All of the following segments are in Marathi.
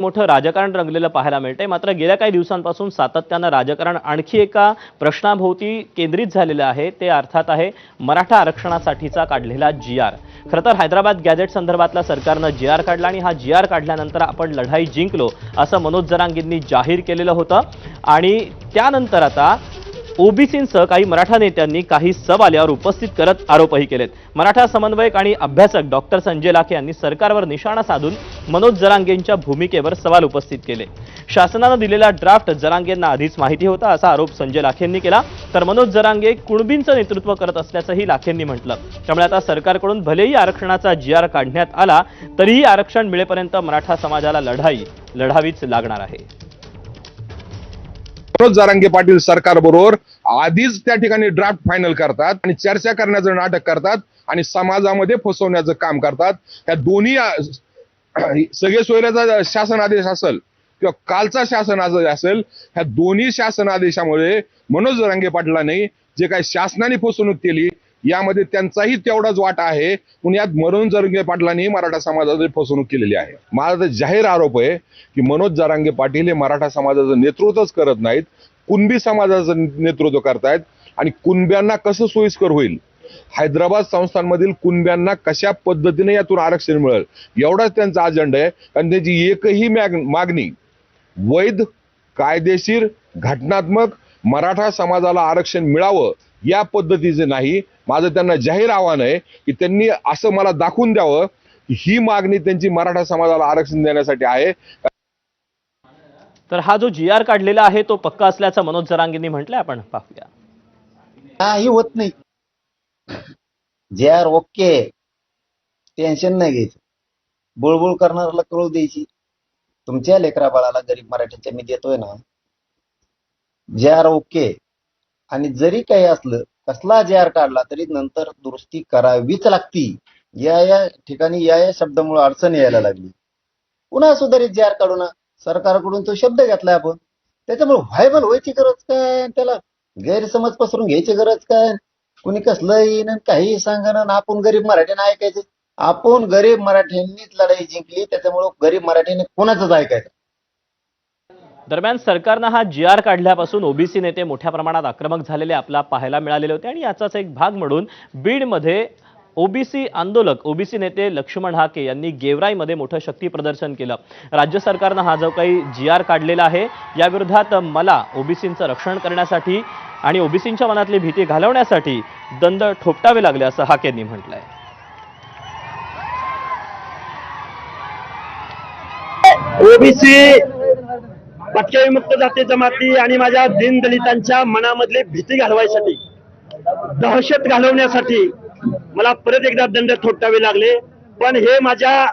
मोठं राजकारण रंगलेलं पाहायला मिळतंय। मात्र गेल्या काही दिवसांपासून सातत्यानं राजकारण आणखी एका प्रश्नाभोवती केंद्रित झालेलं आहे, ते अर्थात आहे मराठा आरक्षणासाठीचा काढलेला जी.आर. खरं तर हैदराबाद गॅझेट संदर्भातला सरकारनं जी.आर. काढला आणि हा जी.आर. काढल्यानंतर आपण लढाई जिंकलो असं मनोज जरांगेंनी जाहीर केलेलं होतं आणि त्यानंतर आता ओबीसींसह काही मराठा नेत्यांनी काही सब आल्यावर उपस्थित करत आरोपही केलेत। मराठा समन्वयक आणि अभ्यासक डॉक्टर संजय लाखे यांनी सरकारवर निशाणा साधून मनोज जरांगेंच्या भूमिकेवर सवाल उपस्थित केले। शासनानं दिलेला ड्राफ्ट जरांगेंना आधीच माहिती होता असा आरोप संजय लाखेंनी केला, तर मनोज जरांगे कुणबींचं नेतृत्व करत असल्याचंही लाखेंनी म्हटलं। त्यामुळे आता सरकारकडून भलेही आरक्षणाचा जी.आर. काढण्यात आला तरीही आरक्षण मिळेपर्यंत मराठा समाजाला लढाई लढावीच लागणार आहे। मनोज जरांगे पाटील सरकारबरोबर आधीच त्या ठिकाणी ड्राफ्ट फायनल करतात आणि चर्चा करण्याचं नाटक करतात आणि समाजामध्ये फसवण्याचं काम करतात। ह्या दोन्ही सगळे सोयऱ्याचा शासन आदेश असेल किंवा कालचा शासन आदेश असेल, ह्या दोन्ही शासन आदेशामुळे मनोज जरांगे पाटलांनी जे काही शासनाने फसवणूक केली यामध्ये त्यांचाही तेवढाच वाटा आहे। म्हणून यात मनोज जरांगे पाटलांनी मराठा समाजाची फसवणूक केलेली आहे। माझा जाहीर आरोप आहे की मनोज जरांगे पाटील हे मराठा समाजाचं नेतृत्वच करत नाहीत, कुणबी समाजाचं नेतृत्व करतायत आणि कुणब्यांना कसं सोयीस्कर होईल, हैदराबाद संस्थांमधील कुणब्यांना कशा पद्धतीने यातून आरक्षण मिळेल एवढाच त्यांचा अजेंडा आहे। आणि त्याची एकही मागणी वैध, कायदेशीर, घटनात्मक मराठा समाजाला आरक्षण मिळावं या पद्धतीचे नाही। माझं त्यांना जाहीर आव्हान आहे की त्यांनी असं मला दाखवून द्यावं की ही मागणी त्यांची मराठा समाजाला आरक्षण देण्यासाठी आहे। तर हा जो जी.आर. काढलेला आहे तो पक्का असल्याचं मनोज जरांगेंनी म्हटलंय, आपण पाहूया। काही होत नाही, जी.आर. ओके, टेन्शन नाही घ्यायचं, बुळबुळ करणाऱ्याला कळू द्यायची। तुमच्या लेकरा बाळाला गरीब मराठ्याच्या मी देतोय ना जी.आर. ओके, आणि जरी काही असलं कसला जी.आर. काढला तरी नंतर दुरुस्ती करावीच लागती। या ठिकाणी या शब्दामुळे अडचण यायला लागली, पुन्हा सुधारित जी.आर. काढू ना। सरकारकडून तो शब्द घेतलाय आपण, त्याच्यामुळे व्हायबल व्हायची गरज काय, त्याला गैरसमज पसरून घ्यायची गरज काय। कुणी कसलं येईन काही सांगणं, आपण गरीब मराठ्यांना ऐकायचं। आपण गरीब मराठ्यांनीच लढाई जिंकली, त्याच्यामुळे गरीब मराठ्यांनी कोणाचंच ऐकायचं। दरम्यान सरकारनं हा जी.आर. काढल्यापासून ओबीसी नेते मोठ्या प्रमाणात आक्रमक झालेले आपल्याला पाहायला मिळालेले होते आणि याचाच एक भाग म्हणून बीडमध्ये ओबीसी आंदोलक, ओबीसी नेते लक्ष्मण हाके यांनी गेवराईमध्ये मोठं शक्ती प्रदर्शन केलं। राज्य सरकारनं हा जो काही जी.आर. काढलेला आहे या विरोधात मला ओबीसींचं रक्षण करण्यासाठी आणि ओबीसींच्या मनातली भीती घालवण्यासाठी दंड ठोपटावे लागले असं हाकेंनी म्हटलंय। ओबीसी, भटक्या विमुक्त जाती जमाती आणि माझ्या दीनदलितांच्या मनामधली भीती घालवायसाठी, दहशत घालवण्यासाठी मला परत एकदा दंड थोपटावे लागले। पण हे माझ्या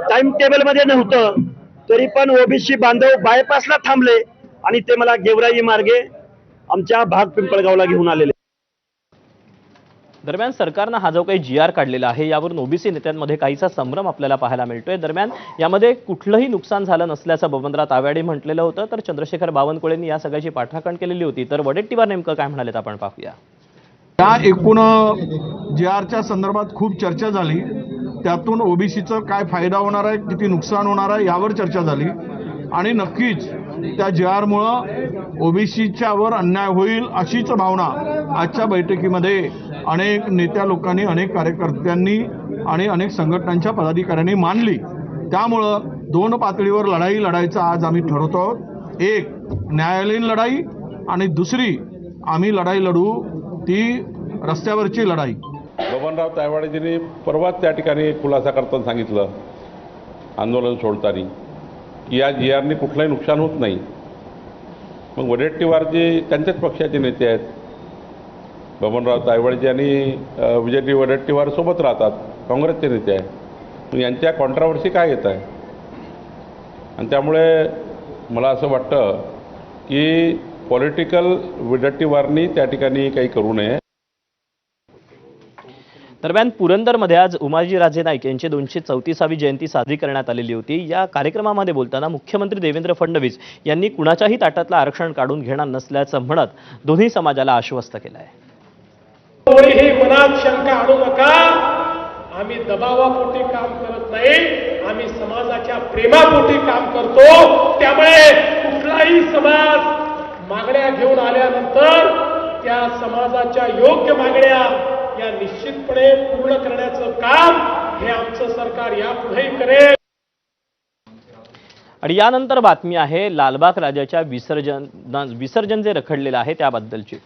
टाइम टेबल मध्ये नव्हतं, तरी पण ओबीसी बांधव बायपासला थांबले आणि ते मला गेवराई मार्गे आमच्या भाग पिंपळगावला घेऊन आलेले। दरम्यान सरकारनं हा जो काही जी.आर. काढलेला आहे यावरून ओबीसी नेत्यांमध्ये काहीसा संभ्रम आपल्याला पाहायला मिळतोय। दरम्यान यामध्ये कुठलंही नुकसान झालं नसल्याचं बबनराव तावडे म्हटलेलं होतं, तर चंद्रशेखर बावनकुळेंनी या सगळ्याची पाठराखण केलेली होती। तर वडेट्टीवार नेमकं काय म्हणालेत आपण पाहूया। या एकूण जी.आरच्या संदर्भात खूप चर्चा झाली, त्यातून ओबीसीचा काय फायदा होणार आहे, किती नुकसान होणार आहे यावर चर्चा झाली आणि नक्कीच त्या जी.आरमुळं ओबीसीच्यावर अन्याय होईल अशीच भावना आजच्या बैठकीमध्ये अनेक नेत्या लोकांनी, अनेक कार्यकर्त्यांनी आणि अनेक संघटनांच्या पदाधिकाऱ्यांनी मांडली। त्यामुळं दोन पातळीवर लढाई लढायचं आज आम्ही ठरवतो आहोत। एक न्यायालयीन लढाई आणि दुसरी आम्ही लढाई लढू ती रस्त्यावरची लढाई। बबनराव तायवाडेजींनी परवाच त्या ठिकाणी खुलासा करताना सांगितलं आंदोलन सोडताना की या जी.आरनी कुठलंही नुकसान होत नाही। मग वडेट्टीवारजी त्यांच्याच पक्षाचे नेते आहेत, बबनराव तायवाडेजी आणि विजयजी वडेट्टीवार सोबत राहतात, काँग्रेसचे नेते आहेत, मग यांच्या कॉन्ट्रावर्सी काय येत आहे। आणि त्यामुळे मला असं वाटतं की पॉलिटिकल वडेट्टीवारनी त्या ठिकाणी काही करू नये। दरम्यान पुरंदरमध्ये आज उमाजीराजे नाईक यांची 234वी जयंती साजरी करण्यात आलेली होती। या कार्यक्रमामध्ये बोलताना मुख्यमंत्री देवेंद्र फडणवीस यांनी कुणाच्याही ताटातलं आरक्षण काढून घेणार नसल्याचं म्हणत दोन्ही समाजाला आश्वस्त केलं आहे। कोणीही मनात शंका आणू नका, आम्ही दबावापोटी काम करत नाही, आम्ही समाजाच्या प्रेमापोटी काम करतो. त्यामुळे कुठलाही समाज मागण्या घेऊन आल्यानंतर त्या समाजाच्या योग्य मागण्या या निश्चितपणे पूर्ण करण्याचं काम हे आमचं सरकार यापुढेही करेल. आणि यानंतर बातमी आहे लालबाग राजाच्या विसर्जन जे रखडलेलं आहे त्याबद्दलची.